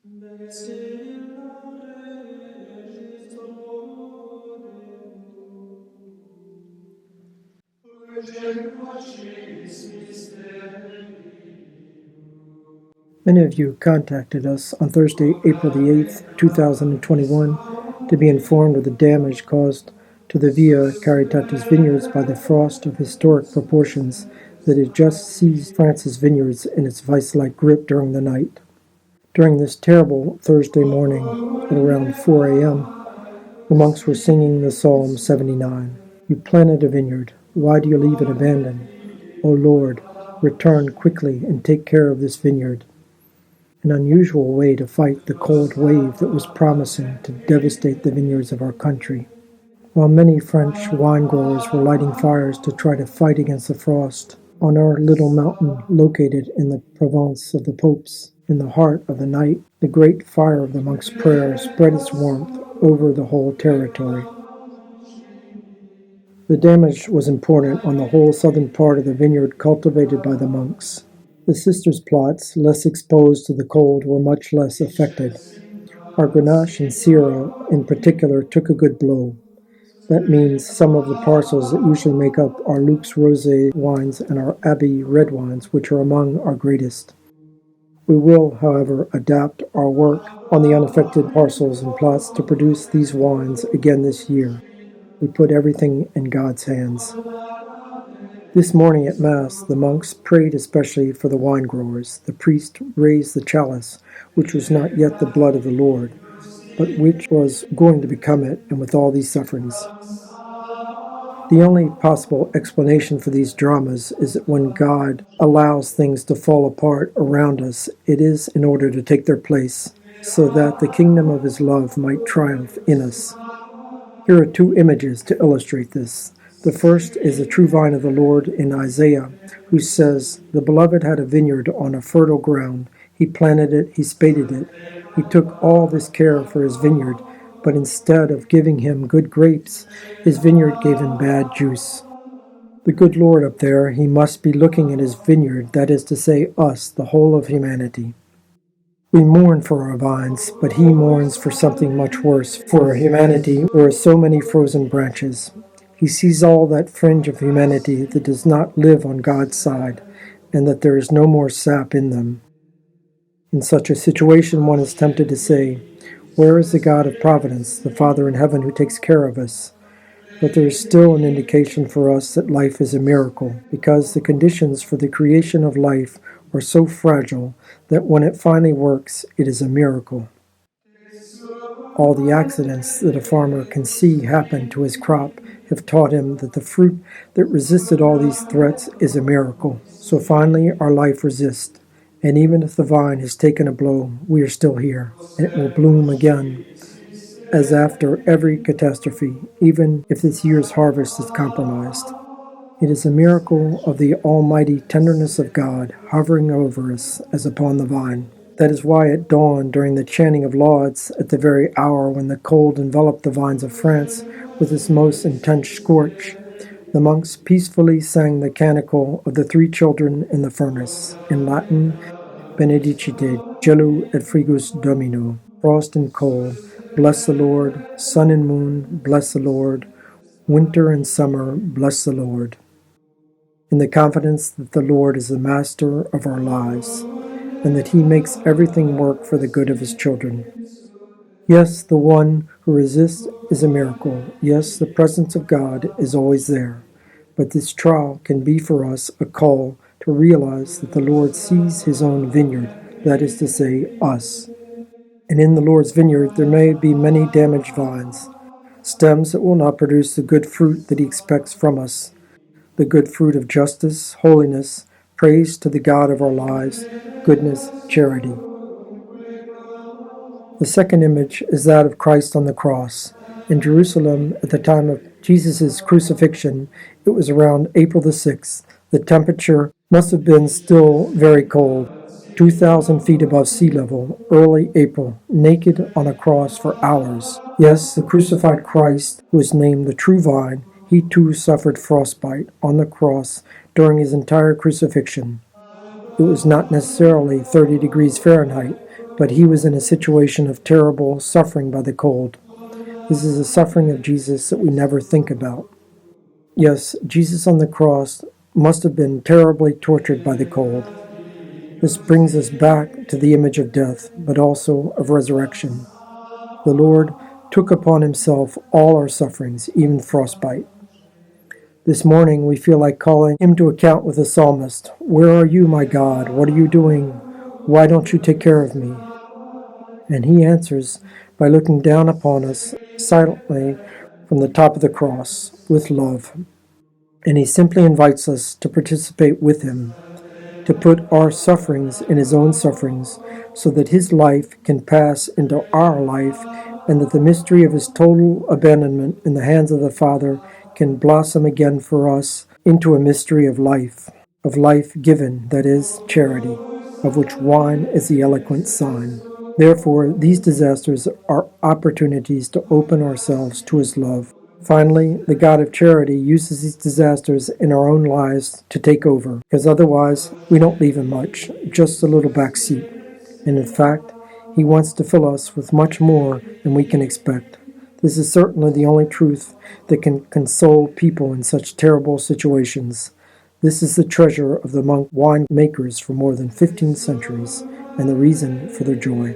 Many of you contacted us on Thursday, April the 8th, 2021, to be informed of the damage caused to the Via Caritatis vineyards by the frost of historic proportions that had just seized France's vineyards in its vice-like grip during the night. During this terrible Thursday morning, at around 4 a.m., the monks were singing the Psalm 79. You planted a vineyard. Why do you leave it abandoned? O Lord, return quickly and take care of this vineyard. An unusual way to fight the cold wave that was promising to devastate the vineyards of our country. While many French wine growers were lighting fires to try to fight against the frost, on our little mountain located in the Provence of the Popes, in the heart of the night, the great fire of the monks' prayer spread its warmth over the whole territory. The damage was important on the whole southern part of the vineyard cultivated by the monks. The sisters' plots, less exposed to the cold, were much less affected. Our Grenache and Syrah, in particular, took a good blow. That means some of the parcels that usually make up our Luke's Rosé wines and our Abbey red wines, which are among our greatest. We will, however, adapt our work on the unaffected parcels and plots to produce these wines again this year. We put everything in God's hands. This morning at Mass, the monks prayed especially for the wine growers. The priest raised the chalice, which was not yet the blood of the Lord, but which was going to become it, and with all these sufferings. The only possible explanation for these dramas is that when God allows things to fall apart around us, it is in order to take their place, so that the kingdom of His love might triumph in us. Here are two images to illustrate this. The first is the true vine of the Lord in Isaiah, who says, "The beloved had a vineyard on a fertile ground. He planted it, he spaded it. He took all this care for his vineyard, but instead of giving him good grapes, his vineyard gave him bad juice." The good Lord up there, He must be looking at His vineyard, that is to say, us, the whole of humanity. We mourn for our vines, but He mourns for something much worse, for humanity, where are so many frozen branches. He sees all that fringe of humanity that does not live on God's side, and that there is no more sap in them. In such a situation, one is tempted to say, "Where is the God of providence, the Father in heaven who takes care of us?" But there is still an indication for us that life is a miracle, because the conditions for the creation of life are so fragile that when it finally works, it is a miracle. All the accidents that a farmer can see happen to his crop have taught him that the fruit that resisted all these threats is a miracle. So finally our life resists, and even if the vine has taken a blow, we are still here, and it will bloom again, as after every catastrophe, even if this year's harvest is compromised. It is a miracle of the almighty tenderness of God hovering over us as upon the vine. That is why at dawn, during the chanting of lauds, at the very hour when the cold enveloped the vines of France with its most intense scorch, the monks peacefully sang the canticle of the three children in the furnace, in Latin, Benedicite, Gelu et Frigus Domino, frost and cold, bless the Lord, sun and moon, bless the Lord, winter and summer, bless the Lord. In the confidence that the Lord is the master of our lives, and that He makes everything work for the good of His children. Yes, the one who resists is a miracle. Yes, the presence of God is always there. But this trial can be for us a call to realize that the Lord sees His own vineyard, that is to say, us. And in the Lord's vineyard there may be many damaged vines, stems that will not produce the good fruit that He expects from us, the good fruit of justice, holiness, praise to the God of our lives, goodness, charity. The second image is that of Christ on the cross. In Jerusalem, at the time of Jesus' crucifixion, it was around April the 6th. The temperature must have been still very cold, 2,000 feet above sea level, early April, naked on a cross for hours. Yes, the crucified Christ, who is named the true vine, He too suffered frostbite on the cross during His entire crucifixion. It was not necessarily 30 degrees Fahrenheit, but he was in a situation of terrible suffering by the cold. This is a suffering of Jesus that we never think about. Yes, Jesus on the cross must have been terribly tortured by the cold. This brings us back to the image of death, but also of resurrection. The Lord took upon himself all our sufferings, even frostbite. This morning we feel like calling him to account with the psalmist. Where are you, my God? What are you doing? Why don't you take care of me? And he answers by looking down upon us silently from the top of the cross with love. And he simply invites us to participate with him, to put our sufferings in his own sufferings, so that his life can pass into our life, and that the mystery of his total abandonment in the hands of the Father can blossom again for us into a mystery of life given, that is, charity, of which wine is the eloquent sign. Therefore, these disasters are opportunities to open ourselves to his love. Finally, the God of charity uses these disasters in our own lives to take over, because otherwise we don't leave him much, just a little back seat. And in fact, he wants to fill us with much more than we can expect. This is certainly the only truth that can console people in such terrible situations. This is the treasure of the monk wine makers for more than 15 centuries, and the reason for their joy.